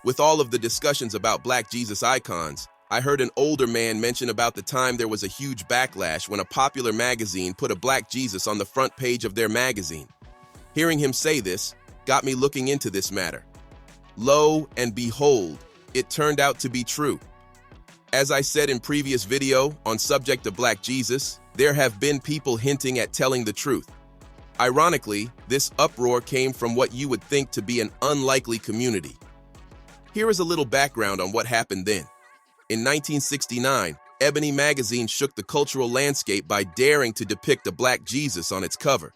With all of the discussions about Black Jesus icons, I heard an older man mention about the time there was a huge backlash when a popular magazine put a Black Jesus on the front page of their magazine. Hearing him say this got me looking into this matter. Lo and behold, it turned out to be true. As I said in previous video on subject of Black Jesus, there have been people hinting at telling the truth. Ironically, this uproar came from what you would think to be an unlikely community. Here is a little background on what happened then. In 1969, Ebony magazine shook the cultural landscape by daring to depict a Black Jesus on its cover.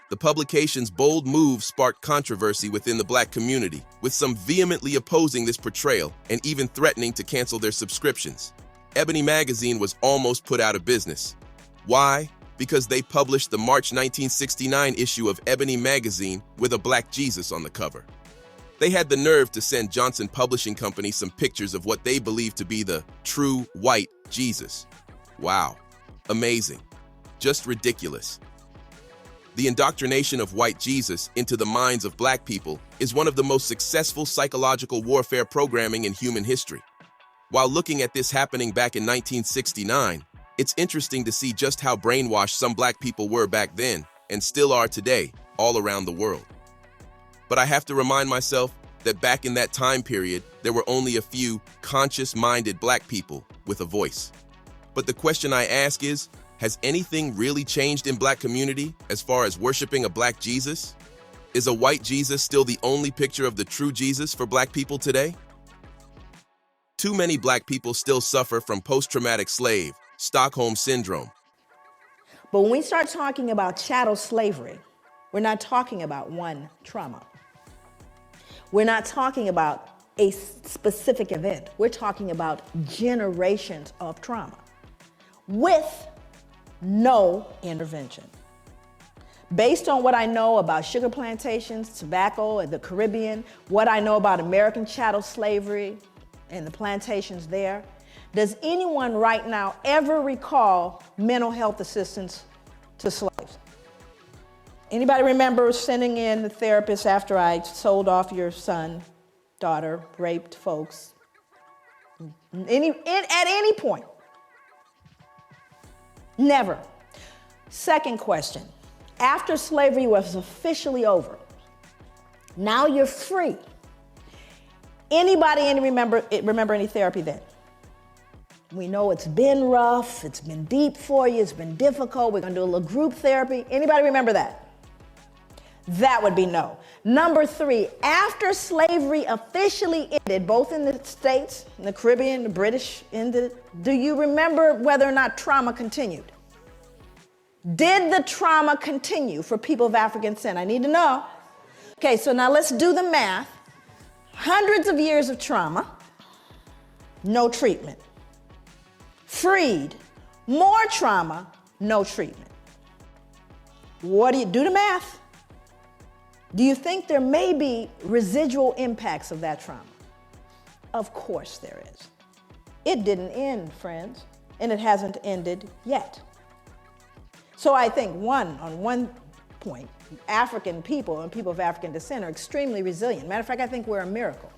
The publication's bold move sparked controversy within the Black community, with some vehemently opposing this portrayal and even threatening to cancel their subscriptions. Ebony magazine was almost put out of business. Why? Because they published the March 1969 issue of Ebony magazine with a Black Jesus on the cover. They had the nerve to send Johnson Publishing Company some pictures of what they believed to be the true white Jesus. Wow. Amazing. Just ridiculous. The indoctrination of white Jesus into the minds of Black people is one of the most successful psychological warfare programming in human history. While looking at this happening back in 1969, it's interesting to see just how brainwashed some Black people were back then and still are today, all around the world. But I have to remind myself that back in that time period, there were only a few conscious-minded Black people with a voice. But the question I ask is, has anything really changed in Black community as far as worshiping a Black Jesus? Is a white Jesus still the only picture of the true Jesus for Black people today? Too many Black people still suffer from post-traumatic slave, Stockholm syndrome. But when we start talking about chattel slavery, we're not talking about one trauma. We're not talking about a specific event. We're talking about generations of trauma with no intervention. Based on what I know about sugar plantations, tobacco, and the Caribbean, what I know about American chattel slavery and the plantations there, does anyone right now ever recall mental health assistance to slaves? Anybody remember sending in the therapist after I sold off your son, daughter, raped folks? At any point? Never. Second question. After slavery was officially over, now you're free. Anybody remember any therapy then? We know it's been rough, it's been deep for you, it's been difficult. We're gonna do a little group therapy. Anybody remember that? That would be no. Number three, after slavery officially ended, both in the States, in the Caribbean, the British ended, do you remember whether or not trauma continued? Did the trauma continue for people of African descent? I need to know. Okay, so now let's do the math. Hundreds of years of trauma, no treatment. Freed, more trauma, no treatment. What do you do the math? Do you think there may be residual impacts of that trauma? Of course there is. It didn't end, friends, and it hasn't ended yet. So I think on one point, African people and people of African descent are extremely resilient. Matter of fact, I think we're a miracle.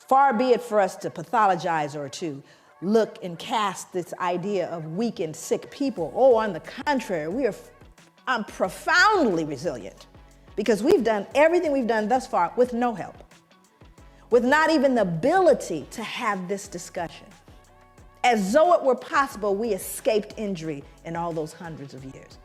Far be it for us to pathologize or to look and cast this idea of weak and sick people. Oh, on the contrary, we are profoundly resilient because we've done everything we've done thus far with no help, with not even the ability to have this discussion. As though it were possible, we escaped injury in all those hundreds of years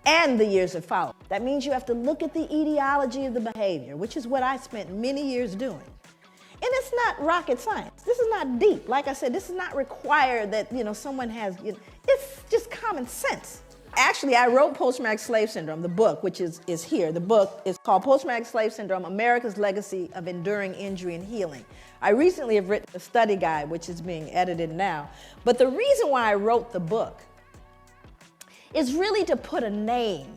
and the years that followed. That means you have to look at the etiology of the behavior, which is what I spent many years doing. And it's not rocket science. This is not deep. Like I said, this is not required that, someone has, it's just common sense. Actually, I wrote Post-Traumatic Slave Syndrome, the book, which is here. The book is called Post-Traumatic Slave Syndrome, America's Legacy of Enduring Injury and Healing. I recently have written a study guide, which is being edited now. But the reason why I wrote the book is really to put a name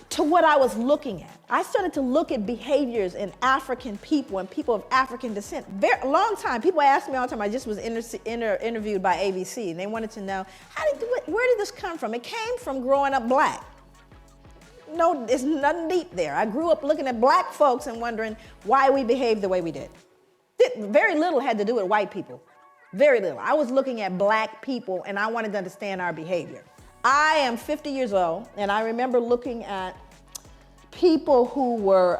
to what I was looking at. I started to look at behaviors in African people and people of African descent. A long time, people ask me all the time, I just was interviewed by ABC, and they wanted to know, where did this come from? It came from growing up Black. no, there's nothing deep there. I grew up looking at black folks and wondering why we behaved the way we did. Very little had to do with white people. Very little. I was looking at black people and I wanted to understand our behavior. I am 50 years old and I remember looking at people who were,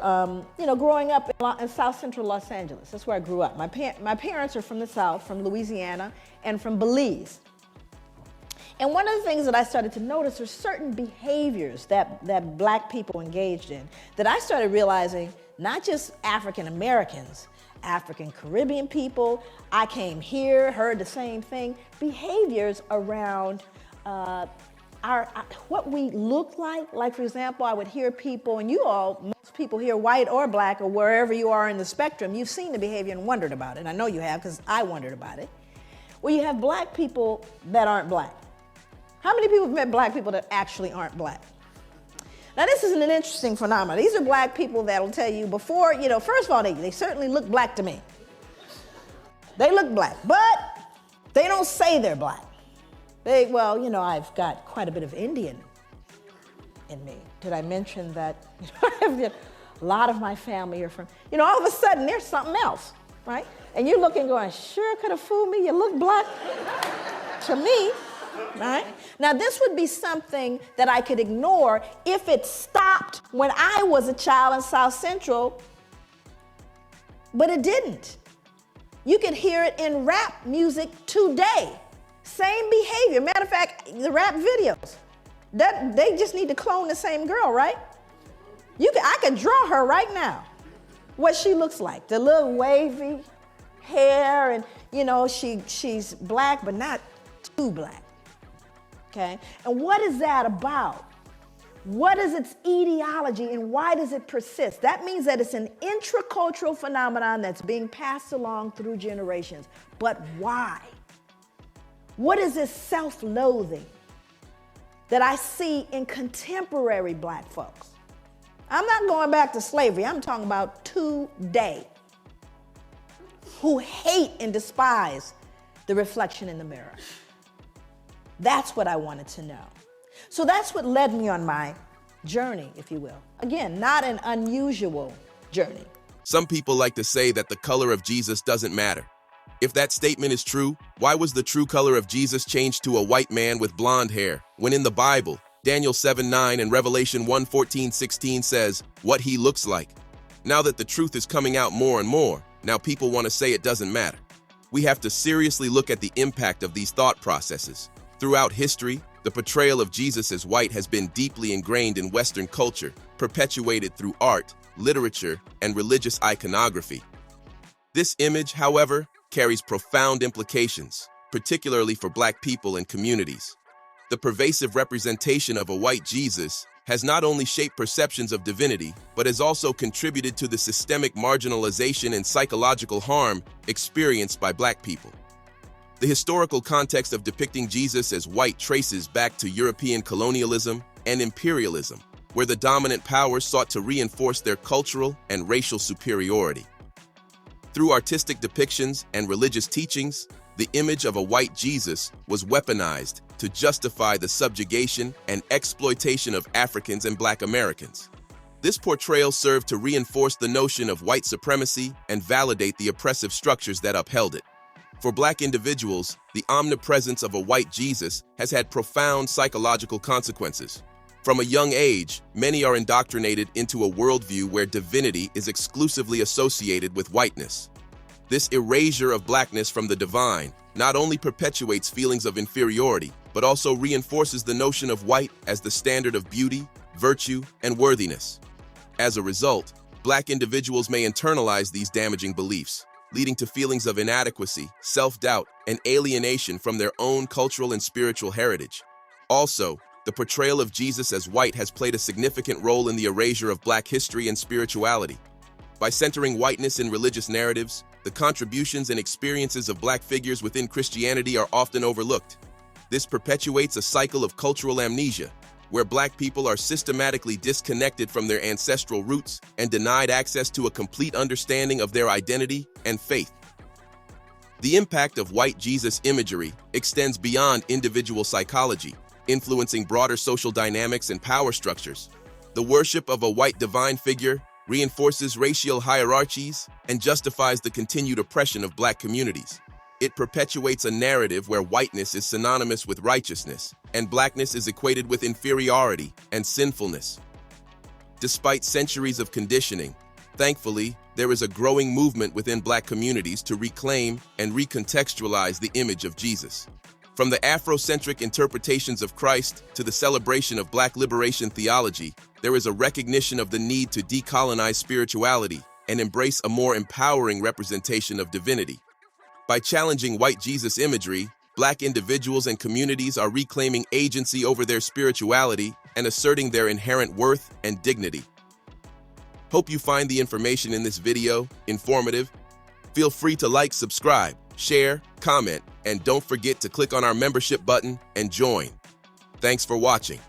growing up in South Central Los Angeles. That's where I grew up. My parents are from the South, from Louisiana and from Belize. And one of the things that I started to notice are certain behaviors that black people engaged in that I started realizing, not just African Americans, African Caribbean people, I came here, heard the same thing, behaviors around what we look like. Like, for example, I would hear people, and most people here, white or black or wherever you are in the spectrum, you've seen the behavior and wondered about it. I know you have, because I wondered about it. Well, you have black people that aren't black. How many people have met black people that actually aren't black? Now, this is an interesting phenomenon. These are black people that'll tell you before, first of all, they certainly look black to me. They look black, but they don't say they're black. I've got quite a bit of Indian in me. Did I mention that a lot of my family are from, all of a sudden there's something else, right? And you're looking going, sure could have fooled me, you look black to me. Right? Now, this would be something that I could ignore if it stopped when I was a child in South Central, but it didn't. You could hear it in rap music today. Same behavior. Matter of fact, the rap videos, they just need to clone the same girl, right? I could draw her right now, what she looks like. The little wavy hair, and she's black, but not too black. Okay, and what is that about? What is its etiology and why does it persist? That means that it's an intracultural phenomenon that's being passed along through generations. But why? What is this self-loathing that I see in contemporary black folks? I'm not going back to slavery. I'm talking about today, who hate and despise the reflection in the mirror. That's what I wanted to know. So that's what led me on my journey, if you will. Again, not an unusual journey. Some people like to say that the color of Jesus doesn't matter. If that statement is true, why was the true color of Jesus changed to a white man with blonde hair, when in the Bible, Daniel 7:9 and Revelation 1:14-16 says what he looks like? Now that the truth is coming out more and more, now people want to say it doesn't matter. We have to seriously look at the impact of these thought processes. Throughout history, the portrayal of Jesus as white has been deeply ingrained in Western culture, perpetuated through art, literature, and religious iconography. This image, however, carries profound implications, particularly for Black people and communities. The pervasive representation of a white Jesus has not only shaped perceptions of divinity, but has also contributed to the systemic marginalization and psychological harm experienced by Black people. The historical context of depicting Jesus as white traces back to European colonialism and imperialism, where the dominant powers sought to reinforce their cultural and racial superiority. Through artistic depictions and religious teachings, the image of a white Jesus was weaponized to justify the subjugation and exploitation of Africans and Black Americans. This portrayal served to reinforce the notion of white supremacy and validate the oppressive structures that upheld it. For Black individuals, the omnipresence of a white Jesus has had profound psychological consequences. From a young age, many are indoctrinated into a worldview where divinity is exclusively associated with whiteness. This erasure of Blackness from the divine not only perpetuates feelings of inferiority, but also reinforces the notion of white as the standard of beauty, virtue, and worthiness. As a result, Black individuals may internalize these damaging beliefs, leading to feelings of inadequacy, self-doubt, and alienation from their own cultural and spiritual heritage. Also, the portrayal of Jesus as white has played a significant role in the erasure of Black history and spirituality. By centering whiteness in religious narratives, the contributions and experiences of Black figures within Christianity are often overlooked. This perpetuates a cycle of cultural amnesia, where Black people are systematically disconnected from their ancestral roots and denied access to a complete understanding of their identity and faith. The impact of white Jesus imagery extends beyond individual psychology, influencing broader social dynamics and power structures. The worship of a white divine figure reinforces racial hierarchies and justifies the continued oppression of Black communities. It perpetuates a narrative where whiteness is synonymous with righteousness, and Blackness is equated with inferiority and sinfulness. Despite centuries of conditioning, thankfully, there is a growing movement within Black communities to reclaim and recontextualize the image of Jesus. From the Afrocentric interpretations of Christ to the celebration of Black liberation theology, there is a recognition of the need to decolonize spirituality and embrace a more empowering representation of divinity. By challenging white Jesus imagery, Black individuals and communities are reclaiming agency over their spirituality and asserting their inherent worth and dignity. Hope you find the information in this video informative. Feel free to like, subscribe, share, comment, and don't forget to click on our membership button and join. Thanks for watching.